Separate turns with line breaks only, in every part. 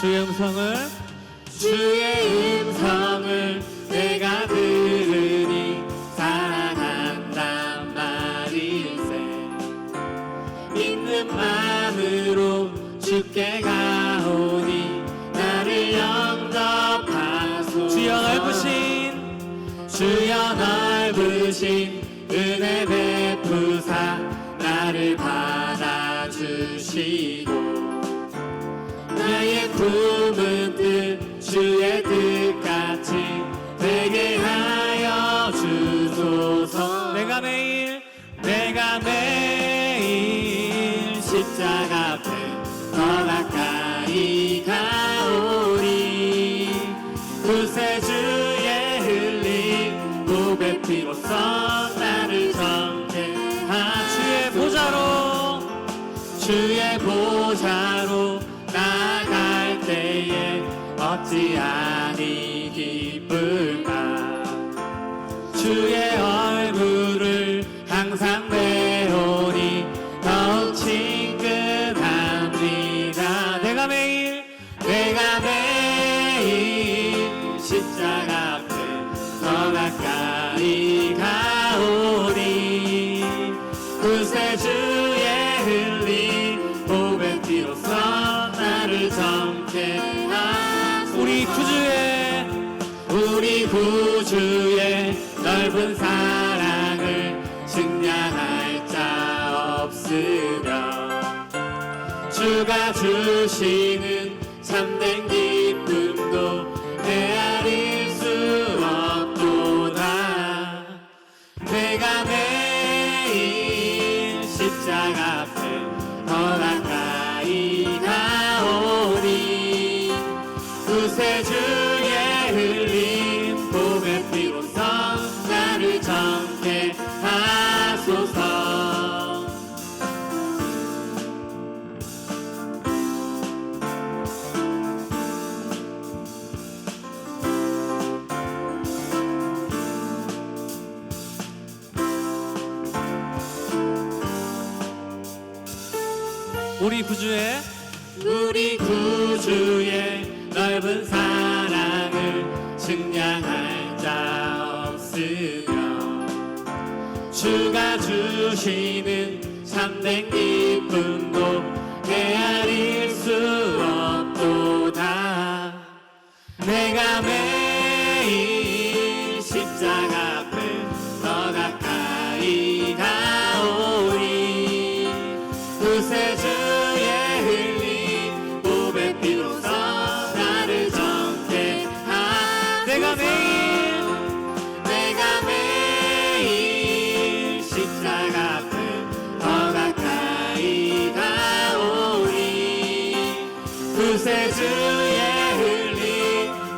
주의 음성을 내가 들으니 살아간단 말일세. 믿는 마음으로 주께 가오니 나를 영접하소서. 주여 넓으신 은혜 베푸사 나를 받아주시고 나의 품은 뜻 주의 뜻같이 되게 하여 주소서. 내가 매일 십자가 앞에 더 가까이 가오니 구세주의 흘린 보배 피로써 나를 정케하. 주의 보좌로 나갈 때에 어찌하니 기쁠까. 주의 얼굴을 항상 배우니 더욱 친근합니다. 내가 매일 십자가 앞에 더 가까이 가오니 구세주의 흘린 보배 피로써 나를 정케하소서. 우리 구주의 넓은 사랑을 측량할 자 없으며 주가 주시는 참된 기쁨도 헤아릴 수 없도다. 내가 매일 십자가 앞에 더 가까이 가오니 구세주의 흘린 보배 피로써 나를 정케하소서. 우리 구주의 넓은 사랑을 측량할 자 없으며 주가 주시는 참된 기쁨도 헤아릴 수 없도다. 내가 매일 십자가 앞에 더 가까이 가오니 구세주의 흘린 보배 피로써 나를 정케하. 내가 매일 십자가 앞에 더 가까이 가오니 구세주의 흘린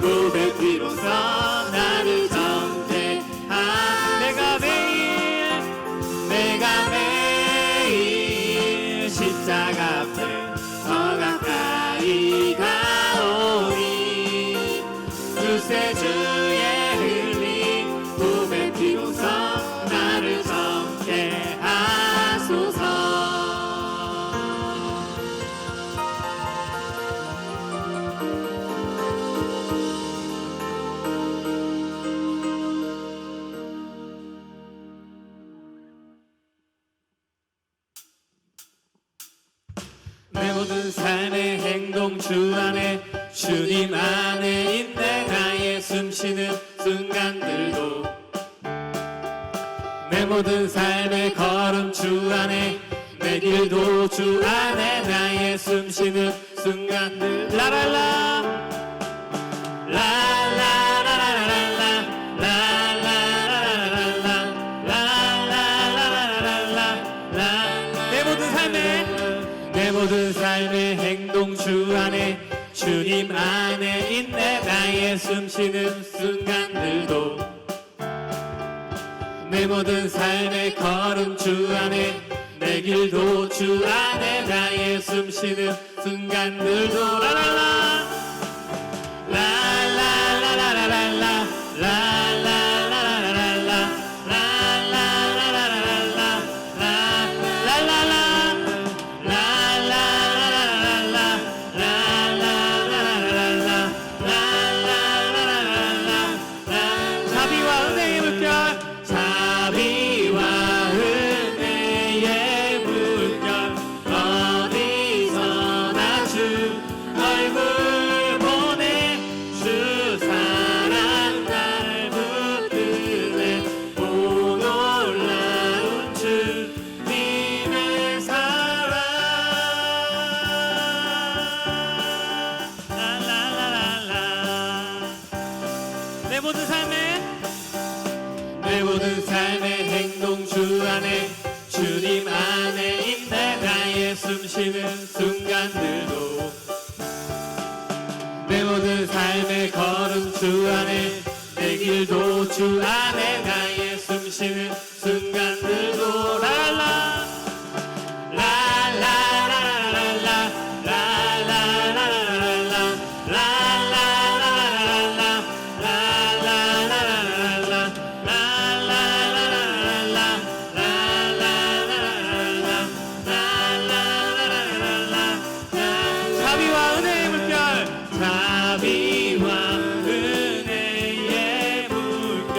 보배 피로써 나를 정케하. 내가 매일 십자가 앞에 더 가까이 가오니 구세주의 흘린 보배 피로써 나를 정케하소서. 내 모든 삶의 행동 주 안에 주님 안에 있네. 나의 숨쉬는 순간들도 내 모든 삶의 걸음 주 안에 내 길도 주 안에 나의 숨쉬는 순간들. 라랄라 내 모든 삶의 행동 주 안에 주님 안에 있네. 나의 숨쉬는 순간들도 내 모든 삶의 걸음 주 안에 내 길도 주 안에 나의 숨쉬는 순간들도. 라랄라 라라라라라라 라라라라라라 라라라라라라 내 모든 삶의 걸음 주 안에 내 길도 주 안에 나의 숨쉬는 순간들도 랄라 라라라라라라 라라라라라라 라라라라라라 라라라라라라 라라라라라라 자비와 은혜의 물결 자비와 은혜의 물결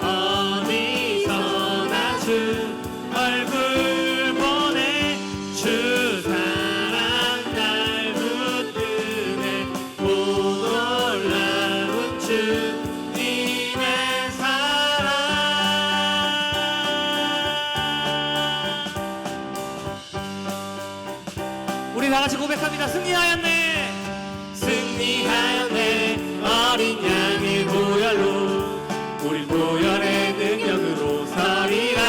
어디서나 주 얼굴 보내 주 사랑 날 붙드네 오 놀라운 주님의 사랑 우리 다같이 고백합니다. 승리하였네 승리하였네 어린 양의 보혈로 우리 보혈의 능력으로 서리라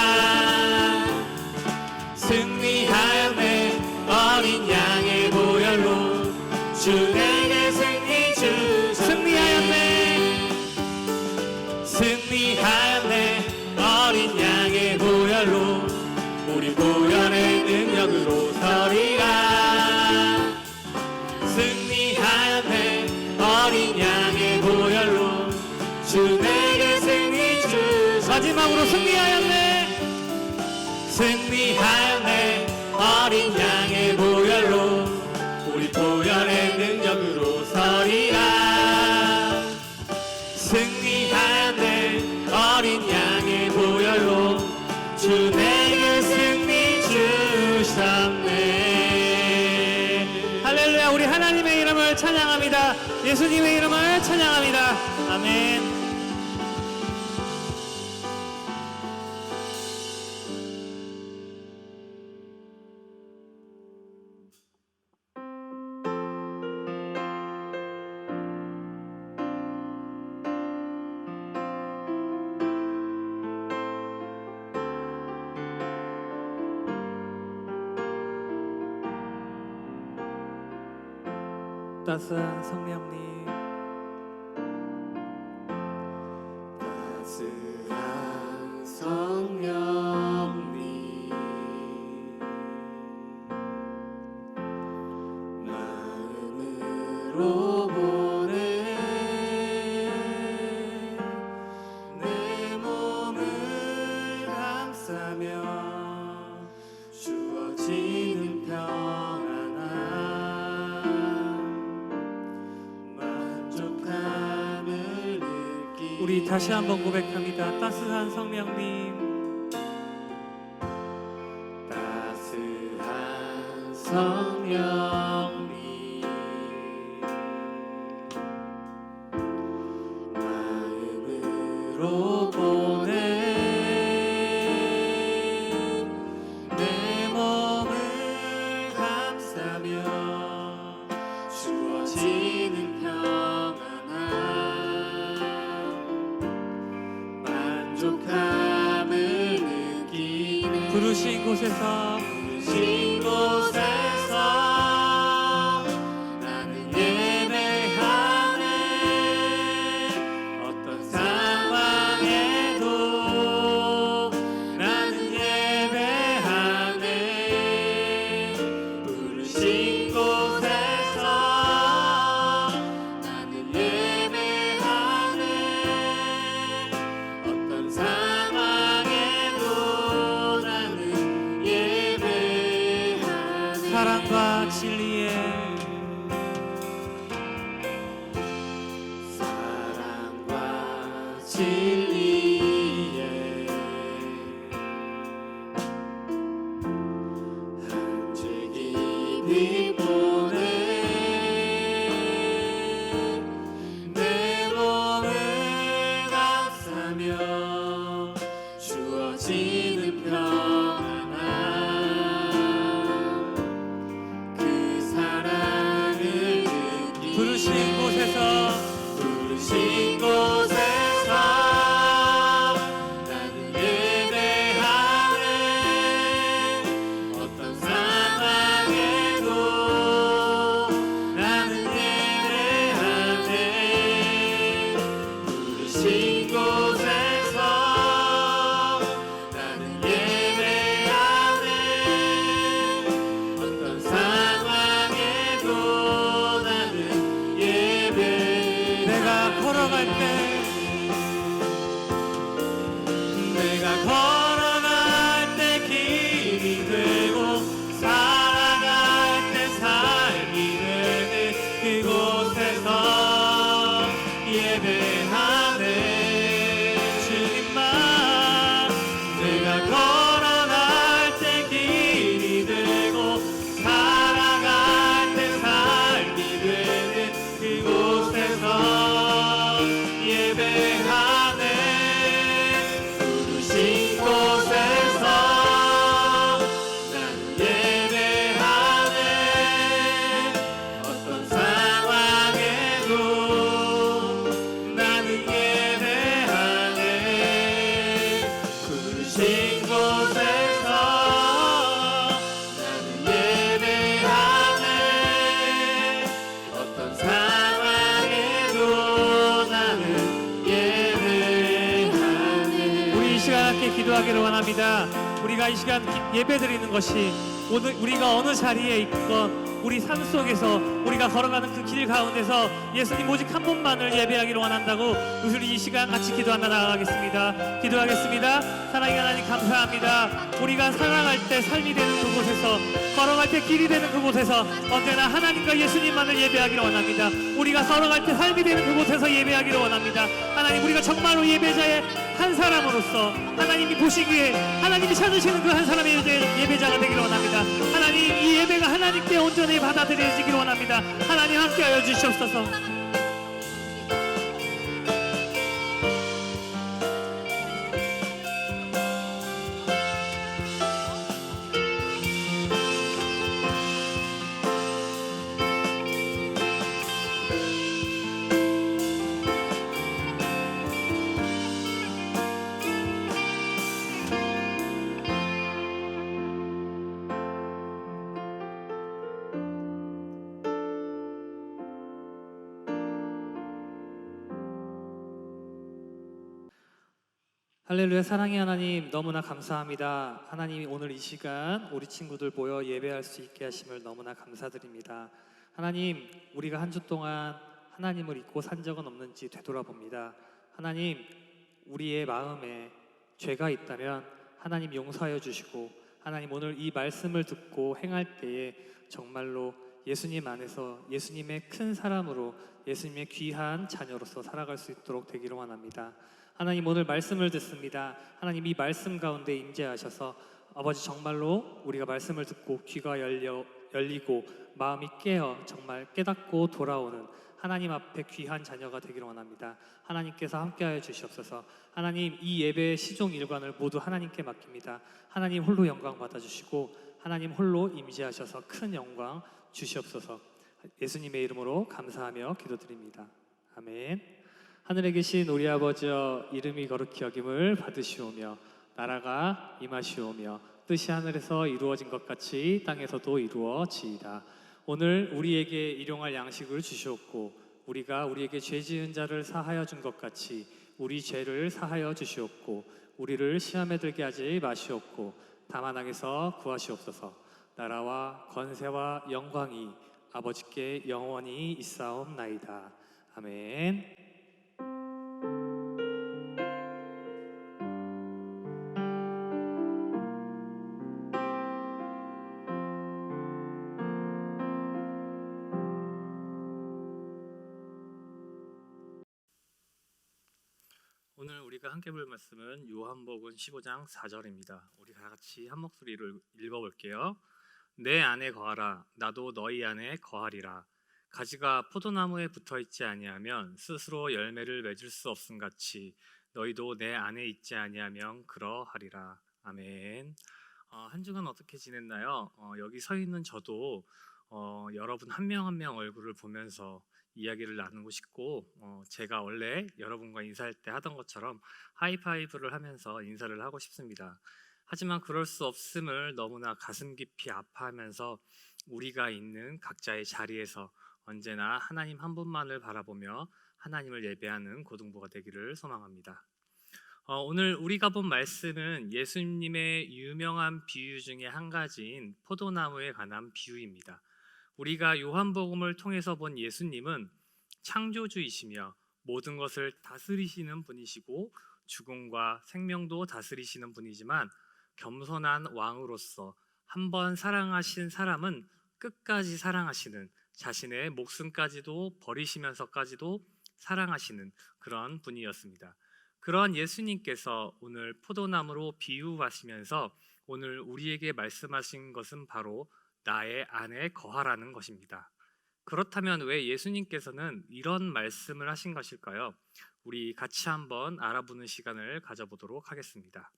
승리하였네 어린 양의 보혈로 주 내게 승리 주 승리하였네 승리하였네 어린 양의 보혈로 우리 보혈의 능력으로 서리라 승리하였네 어린 양의 보혈로 주 내게 승리 주 마지막으로 승리하였네 승리하였네 어린 양의 보혈로 우리 보혈의 능력으로 서리라 승리하였네 어린 양의 보혈로 주 내게 승리 주셨네. 할렐루야. 우리 하나님의 이름을 찬양합니다. 예수님의 이름을 찬양합니다. 아멘. 따스한 성령님 따스한 성령님 마음으로 보내 내 몸을 감싸며 주어지는 우리 다시 한번 고백합니다. 따스한 성령님 따스한 성령님 마음으로 보내 내 몸을 감싸며 주어지는 만족함을 느끼네 부르신 곳에서 나는 예배하네 어떤 상황에도 나는 예배하네 부르신 곳에서 나는 예배하네 어떤 상황에도 나는 예배하네 사랑과 진리의 한 줄기 빛 보내 내 몸을 감싸며 주어지는 평안함 그 사랑을 느끼 부르신 곳에서 걸어갈 때 내가 걸어갈 때 길이 되고 살아갈 때 삶이 되는 그곳에서 예배하네 주님만 내가 걸어갈 때 길이 되고 살아갈 때 삶이 되는 그곳에서 예배하네 부르신 곳에서 난 예배하네 어떤 상황에도 나는 예배하네 부르신 곳에서 나는 예배하네 어떤 상황에도 나는 예배하네. 우리 이 시간 함께 기도하기를 원합니다. 우리가 이 시간 예배드리는 것이 오늘 우리가 어느 자리에 있건 우리 삶 속에서 우리가 걸어가는 그 길 가운데서 예수님 오직 한 분만을 예배하기를 원한다고 우리 이 시간 같이 기도하며 나아가겠습니다. 기도하겠습니다. 사랑의 하나님 감사합니다. 우리가 살아갈 때 삶이 되는 그곳에서 걸어갈 때 길이 되는 그곳에서 언제나 하나님과 예수님만을 예배하기를 원합니다. 우리가 걸어갈 때 삶이 되는 그곳에서 예배하기를 원합니다. 하나님 우리가 정말로 예배자의 한 사람으로서 하나님이 보시기에 하나님이 찾으시는 그 한 사람의 예배자가 되기를 원합니다. 하나님 이 예배가 하나님께 온전히 받아들여지기를 원합니다. 하나님 함께하여 주시옵소서. 할렐루야. 사랑의 하나님 너무나 감사합니다. 하나님이 오늘 이 시간 우리 친구들 모여 예배할 수 있게 하심을 너무나 감사드립니다. 하나님 우리가 한 주 동안 하나님을 잊고 산 적은 없는지 되돌아봅니다. 하나님 우리의 마음에 죄가 있다면 하나님 용서하여 주시고 하나님 오늘 이 말씀을 듣고 행할 때에 정말로 예수님 안에서 예수님의 큰 사람으로 예수님의 귀한 자녀로서 살아갈 수 있도록 되기를 원합니다. 하나님 오늘 말씀을 듣습니다. 하나님 이 말씀 가운데 임재하셔서 아버지 정말로 우리가 말씀을 듣고 귀가 열리고 마음이 깨어 정말 깨닫고 돌아오는 하나님 앞에 귀한 자녀가 되기를 원합니다. 하나님께서 함께하여 주시옵소서. 하나님 이 예배의 시종 일관을 모두 하나님께 맡깁니다. 하나님 홀로 영광 받아주시고 하나님 홀로 임재하셔서 큰 영광 주시옵소서. 예수님의 이름으로 감사하며 기도드립니다. 아멘. 하늘에 계신 우리 아버지여 이름이 거룩히 여김을 받으시오며 나라가 임하시오며 뜻이 하늘에서 이루어진 것 같이 땅에서도 이루어지이다. 오늘 우리에게 일용할 양식을 주시옵고 우리가 우리에게 죄 지은 자를 사하여 준 것 같이 우리 죄를 사하여 주시옵고 우리를 시험에 들게 하지 마시옵고 다만 악에서 구하시옵소서. 나라와 권세와 영광이 아버지께 영원히 있사옵나이다. 아멘. 오늘 우리가 함께 볼 말씀은 요한복음 15장 4절입니다. 우리 다 같이 한 목소리로 읽어볼게요. 내 안에 거하라 나도 너희 안에 거하리라. 가지가 포도나무에 붙어있지 아니하면 스스로 열매를 맺을 수 없음같이 너희도 내 안에 있지 아니하면 그러하리라. 아멘. 한 주간 어떻게 지냈나요? 여기 서 있는 저도 여러분 한 명 한 명 얼굴을 보면서 이야기를 나누고 싶고 제가 원래 여러분과 인사할 때 하던 것처럼 하이파이브를 하면서 인사를 하고 싶습니다. 하지만 그럴 수 없음을 너무나 가슴 깊이 아파하면서 우리가 있는 각자의 자리에서 언제나 하나님 한 분만을 바라보며 하나님을 예배하는 고등부가 되기를 소망합니다. 오늘 우리가 본 말씀은 예수님의 유명한 비유 중에 한 가지인 포도나무에 관한 비유입니다. 우리가 요한복음을 통해서 본 예수님은 창조주이시며
모든 것을 다스리시는 분이시고 죽음과 생명도 다스리시는 분이지만 겸손한 왕으로서 한번 사랑하신 사람은 끝까지 사랑하시는, 자신의 목숨까지도 버리시면서까지도 사랑하시는 그런 분이었습니다. 그런 예수님께서 오늘 포도나무로 비유하시면서 오늘 우리에게 말씀하신 것은 바로 나의 안에 거하라는 것입니다. 그렇다면 왜 예수님께서는 이런 말씀을 하신 것일까요? 우리 같이 한번 알아보는 시간을 가져보도록 하겠습니다.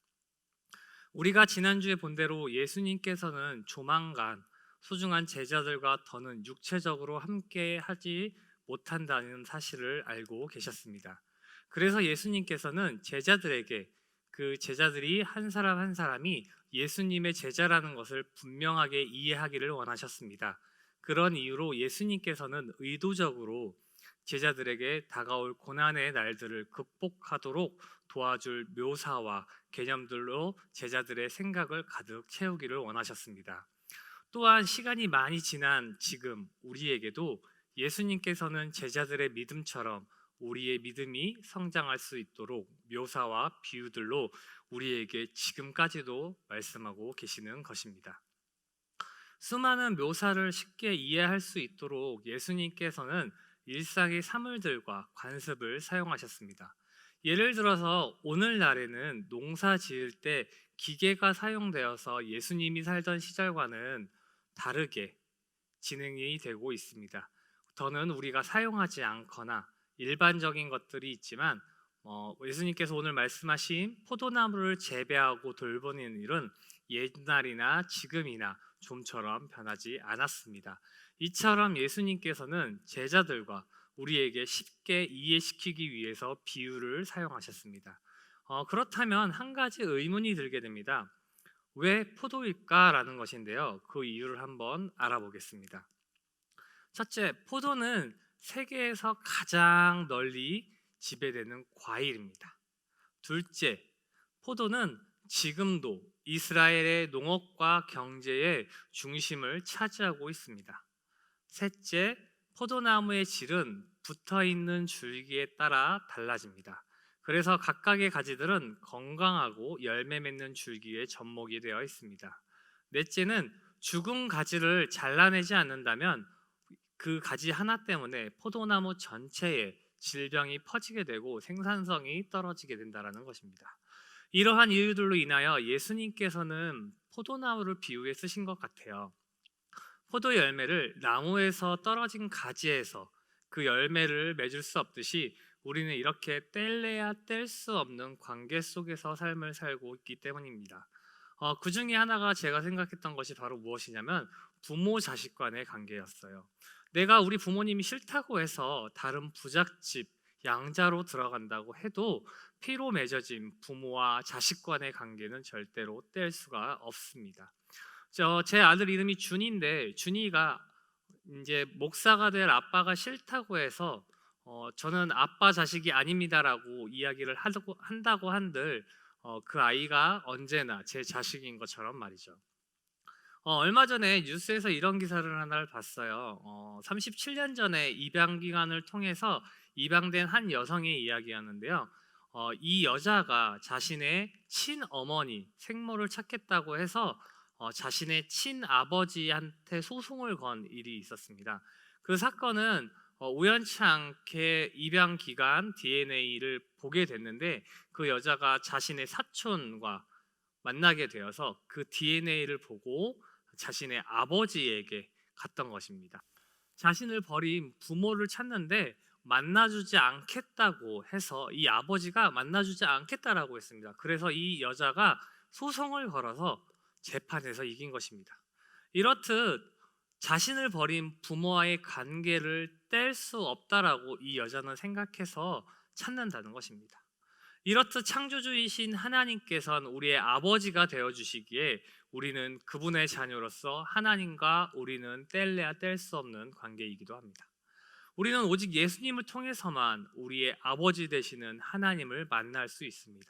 우리가 지난주에 본 대로 예수님께서는 조만간 소중한 제자들과 더는 육체적으로 함께 하지 못한다는 사실을 알고 계셨습니다. 그래서 예수님께서는 제자들에게 그 제자들이 한 사람 한 사람이 예수님의 제자라는 것을 분명하게 이해하기를 원하셨습니다. 그런 이유로 예수님께서는 의도적으로 제자들에게 다가올 고난의 날들을 극복하도록 도와줄 묘사와 개념들로 제자들의 생각을 가득 채우기를 원하셨습니다. 또한 시간이 많이 지난 지금 우리에게도 예수님께서는 제자들의 믿음처럼 우리의 믿음이 성장할 수 있도록 묘사와 비유들로 우리에게 지금까지도 말씀하고 계시는 것입니다. 수많은 묘사를 쉽게 이해할 수 있도록 예수님께서는 일상의 사물들과 관습을 사용하셨습니다. 예를 들어서 오늘날에는 농사 지을 때 기계가 사용되어서 예수님이 살던 시절과는 다르게 진행이 되고 있습니다. 더는 우리가 사용하지 않거나 일반적인 것들이 있지만 예수님께서 오늘 말씀하신 포도나무를 재배하고 돌보는 일은 옛날이나 지금이나 좀처럼 변하지 않았습니다. 이처럼 예수님께서는 제자들과 우리에게 쉽게 이해시키기 위해서 비유를 사용하셨습니다. 그렇다면 한 가지 의문이 들게 됩니다. 왜 포도일까라는 것인데요. 그 이유를 한번 알아보겠습니다. 첫째, 포도는 세계에서 가장 널리 지배되는 과일입니다. 둘째, 포도는 지금도 이스라엘의 농업과 경제의 중심을 차지하고 있습니다. 셋째, 포도나무의 질은 붙어 있는 줄기에 따라 달라집니다. 그래서 각각의 가지들은 건강하고 열매 맺는 줄기에 접목이 되어 있습니다. 넷째는 죽은 가지를 잘라내지 않는다면 그 가지 하나 때문에 포도나무 전체에 질병이 퍼지게 되고 생산성이 떨어지게 된다는 것입니다. 이러한 이유들로 인하여 예수님께서는 포도나무를 비유해 쓰신 것 같아요. 포도 열매를 나무에서 떨어진 가지에서 그 열매를 맺을 수 없듯이 우리는 이렇게 뗄래야 뗄 수 없는 관계 속에서 삶을 살고 있기 때문입니다. 그 중에 하나가 제가 생각했던 것이 바로 무엇이냐면 부모 자식 간의 관계였어요. 내가 우리 부모님이 싫다고 해서 다른 부잣집 양자로 들어간다고 해도 피로 맺어진 부모와 자식 간의 관계는 절대로 뗄 수가 없습니다. 제 아들 이름이 준이인데 준이가 이제 목사가 될 아빠가 싫다고 해서 저는 아빠 자식이 아닙니다라고 이야기를 한다고 한들 그 아이가 언제나 제 자식인 것처럼 말이죠. 얼마 전에 뉴스에서 이런 기사를 하나를 봤어요. 37년 전에 입양 기간을 통해서 입양된 한 여성의 이야기였는데요. 이 여자가 자신의 친어머니 생모를 찾겠다고 해서 자신의 친아버지한테 소송을 건 일이 있었습니다. 그 사건은 우연치 않게 입양 기간 DNA를 보게 됐는데 그 여자가 자신의 사촌과 만나게 되어서 그 DNA를 보고 자신의 아버지에게 갔던 것입니다. 자신을 버린 부모를 찾는데 만나주지 않겠다고 해서 이 아버지가 만나주지 않겠다라고 했습니다. 그래서 이 여자가 소송을 걸어서 재판에서 이긴 것입니다. 이렇듯 자신을 버린 부모와의 관계를 뗄 수 없다라고 이 여자는 생각해서 찾는다는 것입니다. 이렇듯 창조주이신 하나님께서는 우리의 아버지가 되어주시기에 우리는 그분의 자녀로서 하나님과 우리는 뗄래야 뗄 수 없는 관계이기도 합니다. 우리는 오직 예수님을 통해서만 우리의 아버지 되시는 하나님을 만날 수 있습니다.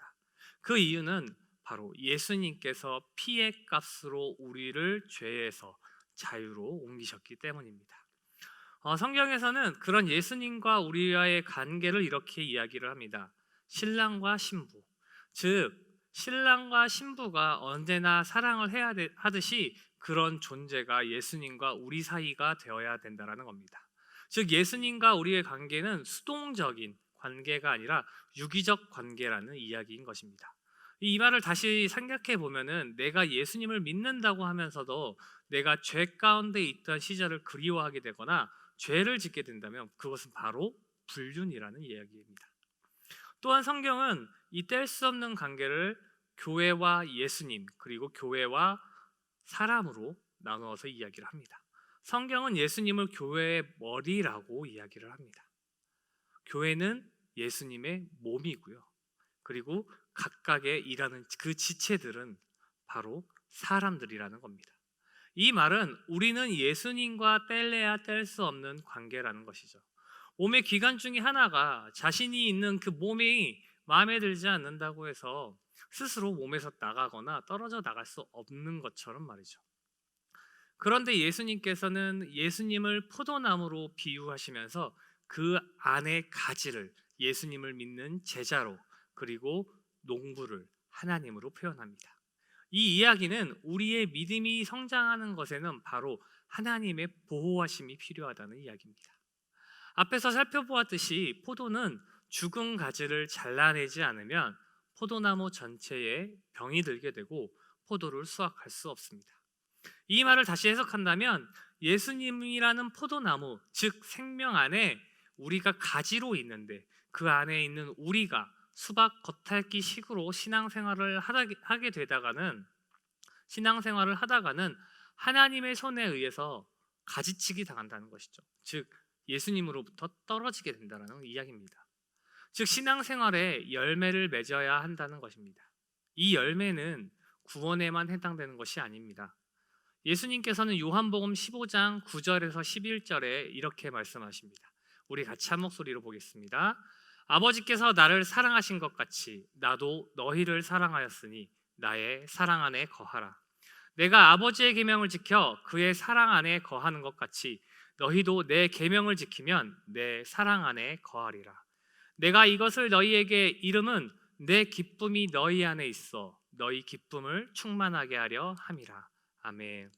그 이유는 바로 예수님께서 피의 값으로 우리를 죄에서 자유로 옮기셨기 때문입니다. 성경에서는 그런 예수님과 우리와의 관계를 이렇게 이야기를 합니다. 신랑과 신부, 즉 신랑과 신부가 언제나 사랑을 하듯이 그런 존재가 예수님과 우리 사이가 되어야 된다는 겁니다. 즉 예수님과 우리의 관계는 수동적인 관계가 아니라 유기적 관계라는 이야기인 것입니다. 이 말을 다시 생각해 보면은 내가 예수님을 믿는다고 하면서도 내가 죄 가운데 있던 시절을 그리워하게 되거나 죄를 짓게 된다면 그것은 바로 불륜이라는 이야기입니다. 또한 성경은 이 뗄 수 없는 관계를 교회와 예수님 그리고 교회와 사람으로 나누어서 이야기를 합니다. 성경은 예수님을 교회의 머리라고 이야기를 합니다. 교회는 예수님의 몸이고요. 그리고 각각의 일하는 그 지체들은 바로 사람들이라는 겁니다. 이 말은 우리는 예수님과 뗄래야 뗄 수 없는 관계라는 것이죠. 몸의 기관 중에 하나가 자신이 있는 그 몸이 마음에 들지 않는다고 해서 스스로 몸에서 나가거나 떨어져 나갈 수 없는 것처럼 말이죠. 그런데 예수님께서는 예수님을 포도나무로 비유하시면서 그 안의 가지를 예수님을 믿는 제자로 그리고 농부를 하나님으로 표현합니다. 이 이야기는 우리의 믿음이 성장하는 것에는 바로 하나님의 보호하심이 필요하다는 이야기입니다. 앞에서 살펴보았듯이 포도는 죽은 가지를 잘라내지 않으면 포도나무 전체에 병이 들게 되고 포도를 수확할 수 없습니다. 이 말을 다시 해석한다면 예수님이라는 포도나무, 즉 생명 안에 우리가 가지로 있는데 그 안에 있는 우리가 수박 겉핥기 식으로 신앙생활을 하게 되다가는 하나님의 손에 의해서 가지치기 당한다는 것이죠. 즉 예수님으로부터 떨어지게 된다는 이야기입니다. 즉 신앙생활에 열매를 맺어야 한다는 것입니다. 이 열매는 구원에만 해당되는 것이 아닙니다. 예수님께서는 요한복음 15장 9절에서 11절에 이렇게 말씀하십니다. 우리 같이 한 목소리로 보겠습니다. 아버지께서 나를 사랑하신 것 같이 나도 너희를 사랑하였으니 나의 사랑 안에 거하라. 내가 아버지의 계명을 지켜 그의 사랑 안에 거하는 것 같이 너희도 내 계명을 지키면 내 사랑 안에 거하리라. 내가 이것을 너희에게 이름은 내 기쁨이 너희 안에 있어 너희 기쁨을 충만하게 하려 함이라. 아멘.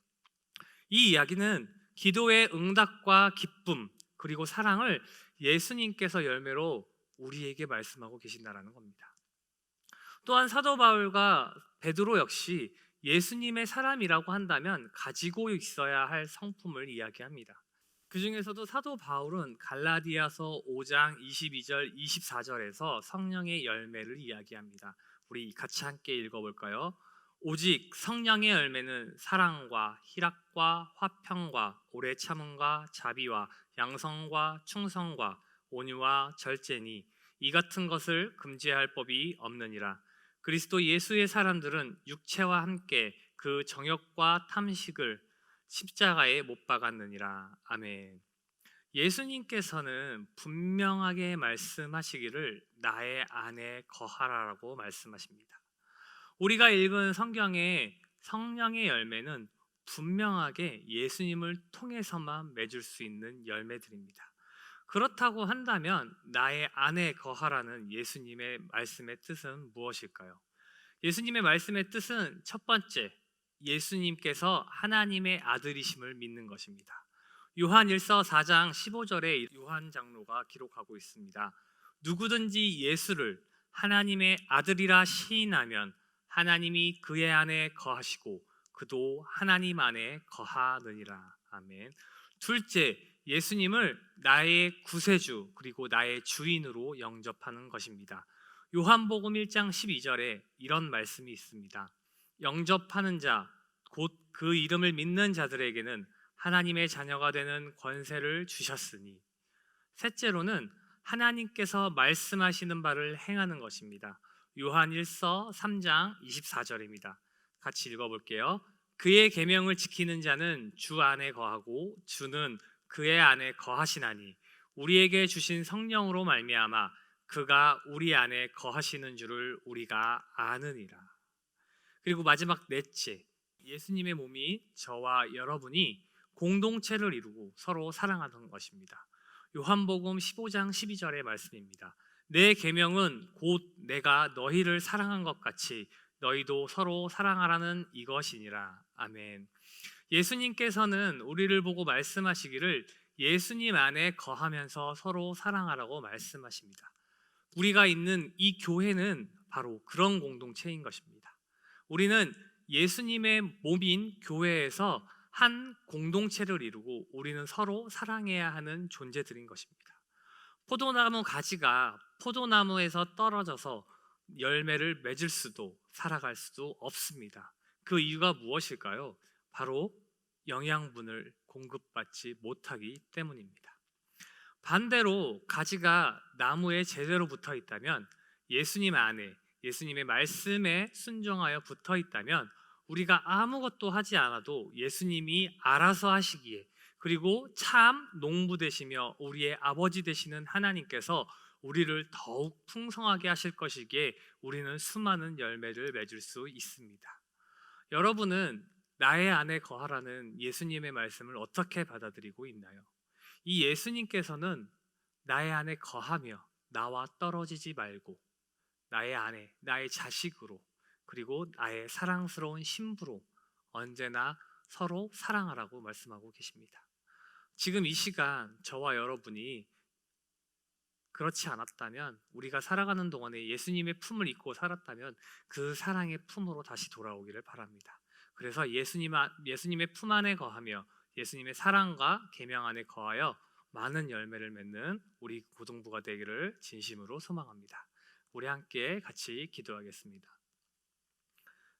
이 이야기는 기도의 응답과 기쁨 그리고 사랑을 예수님께서 열매로 우리에게 말씀하고 계신다라는 겁니다. 또한 사도 바울과 베드로 역시 예수님의 사람이라고 한다면 가지고 있어야 할 성품을 이야기합니다. 그 중에서도 사도 바울은 갈라디아서 5장 22절 24절에서 성령의 열매를 이야기합니다. 우리 같이 함께 읽어볼까요? 오직 성령의 열매는 사랑과 희락과 화평과 오래 참음과 자비와 양성과 충성과 온유와 절제니 이 같은 것을 금지할 법이 없느니라. 그리스도 예수의 사람들은 육체와 함께 그 정욕과 탐식을 십자가에 못 박았느니라. 아멘. 예수님께서는 분명하게 말씀하시기를 나의 안에 거하라라고 말씀하십니다. 우리가 읽은 성경의 성령의 열매는 분명하게 예수님을 통해서만 맺을 수 있는 열매들입니다. 그렇다고 한다면 나의 안에 거하라는 예수님의 말씀의 뜻은 무엇일까요? 예수님의 말씀의 뜻은 첫 번째, 예수님께서 하나님의 아들이심을 믿는 것입니다. 요한일서 4장 15절에 요한 장로가 기록하고 있습니다. 누구든지 예수를 하나님의 아들이라 시인하면 하나님이 그의 안에 거하시고 그도 하나님 안에 거하느니라. 아멘. 둘째, 예수님을 나의 구세주 그리고 나의 주인으로 영접하는 것입니다. 요한복음 1장 12절에 이런 말씀이 있습니다. 영접하는 자, 곧 그 이름을 믿는 자들에게는 하나님의 자녀가 되는 권세를 주셨으니. 셋째로는 하나님께서 말씀하시는 바를 행하는 것입니다. 요한 1서 3장 24절입니다. 같이 읽어볼게요. 그의 계명을 지키는 자는 주 안에 거하고 주는 그의 안에 거하시나니 우리에게 주신 성령으로 말미암아 그가 우리 안에 거하시는 줄을 우리가 아느니라. 그리고 마지막 넷째, 예수님의 몸이 저와 여러분이 공동체를 이루고 서로 사랑하는 것입니다. 요한복음 15장 12절의 말씀입니다. 내 계명은 곧 내가 너희를 사랑한 것 같이 너희도 서로 사랑하라는 이것이니라. 아멘. 예수님께서는 우리를 보고 말씀하시기를 예수님 안에 거하면서 서로 사랑하라고 말씀하십니다. 우리가 있는 이 교회는 바로 그런 공동체인 것입니다. 우리는 예수님의 몸인 교회에서 한 공동체를 이루고 우리는 서로 사랑해야 하는 존재들인 것입니다. 포도나무 가지가 포도나무에서 떨어져서 열매를 맺을 수도 살아갈 수도 없습니다. 그 이유가 무엇일까요? 바로 영양분을 공급받지 못하기 때문입니다. 반대로 가지가 나무에 제대로 붙어 있다면, 예수님 안에 예수님의 말씀에 순종하여 붙어 있다면 우리가 아무것도 하지 않아도 예수님이 알아서 하시기에, 그리고 참 농부 되시며 우리의 아버지 되시는 하나님께서 우리를 더욱 풍성하게 하실 것이기에 우리는 수많은 열매를 맺을 수 있습니다. 여러분은 나의 안에 거하라는 예수님의 말씀을 어떻게 받아들이고 있나요? 이 예수님께서는 나의 안에 거하며 나와 떨어지지 말고 나의 아내, 나의 자식으로, 그리고 나의 사랑스러운 신부로 언제나 서로 사랑하라고 말씀하고 계십니다. 지금 이 시간 저와 여러분이 그렇지 않았다면, 우리가 살아가는 동안에 예수님의 품을 잊고 살았다면 그 사랑의 품으로 다시 돌아오기를 바랍니다. 그래서 예수님의 품 안에 거하며 예수님의 사랑과 계명 안에 거하여 많은 열매를 맺는 우리 고등부가 되기를 진심으로 소망합니다. 우리 함께 같이 기도하겠습니다.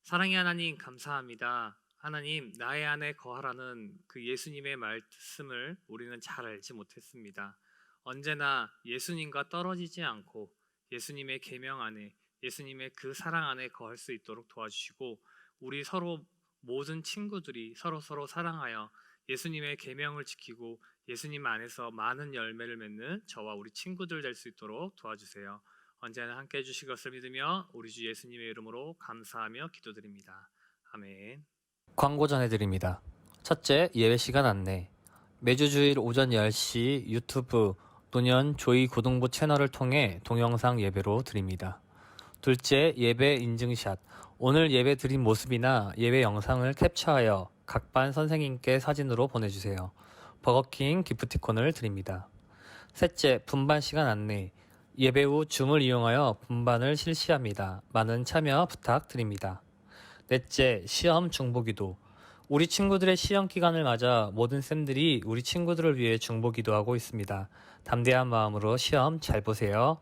사랑의 하나님, 감사합니다. 하나님, 나의 안에 거하라는 그 예수님의 말씀을 우리는 잘 알지 못했습니다. 언제나 예수님과 떨어지지 않고 예수님의 계명 안에, 예수님의 그 사랑 안에 거할 수 있도록 도와주시고, 우리 서로 모든 친구들이 서로 사랑하여 예수님의 계명을 지키고 예수님 안에서 많은 열매를 맺는 저와 우리 친구들 될 수 있도록 도와주세요. 언제나 함께 해주실 것을 믿으며 우리 주 예수님의 이름으로 감사하며 기도드립니다. 아멘.
광고 전해드립니다. 첫째, 예배 시간 안내. 매주 주일 오전 10시 유튜브 노년 조이 고등부 채널을 통해 동영상 예배로 드립니다. 둘째, 예배 인증샷. 오늘 예배 드린 모습이나 예배 영상을 캡처하여 각 반 선생님께 사진으로 보내주세요. 버거킹 기프티콘을 드립니다. 셋째, 분반 시간 안내. 예배 후 줌을 이용하여 분반을 실시합니다. 많은 참여 부탁드립니다. 넷째, 시험 중보기도. 우리 친구들의 시험 기간을 맞아 모든 쌤들이 우리 친구들을 위해 중보기도하고 있습니다. 담대한 마음으로 시험 잘 보세요.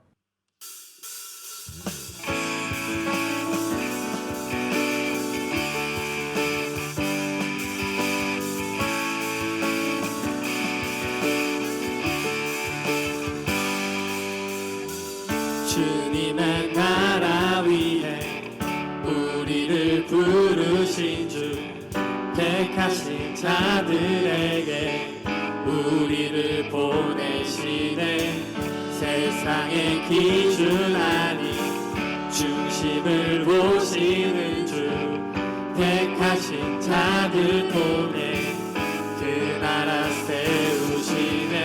주님의 나라 위해 우리를 부르신 주, 택하신 자들에게 우리를 보내시네. 세상의 기준 아닌 중심을 보시는 주, 택하신 자들 통해 그 나라 세우시네.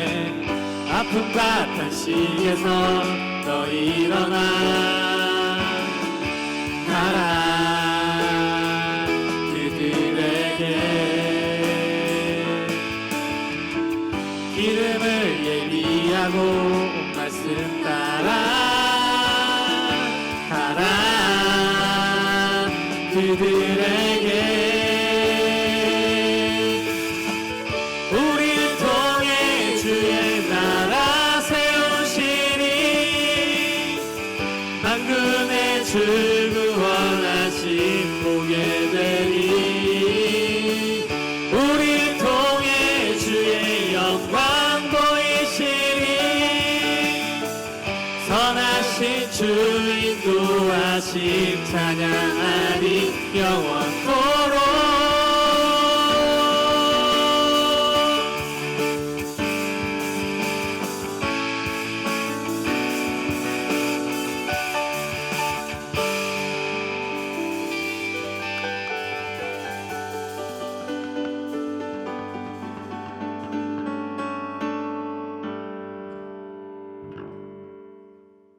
아픔 같은 시에서 너희 일어나 가라. 그들에게 기름을 예비하고 말씀 따라 가라. 그들에게 우리를 통해 주의 나라 세우시니 만군의 주 구원하심 보게 되니. 우리를 통해 주의 영광 보이시니 선하신 주 인도하심 찬양하리 영원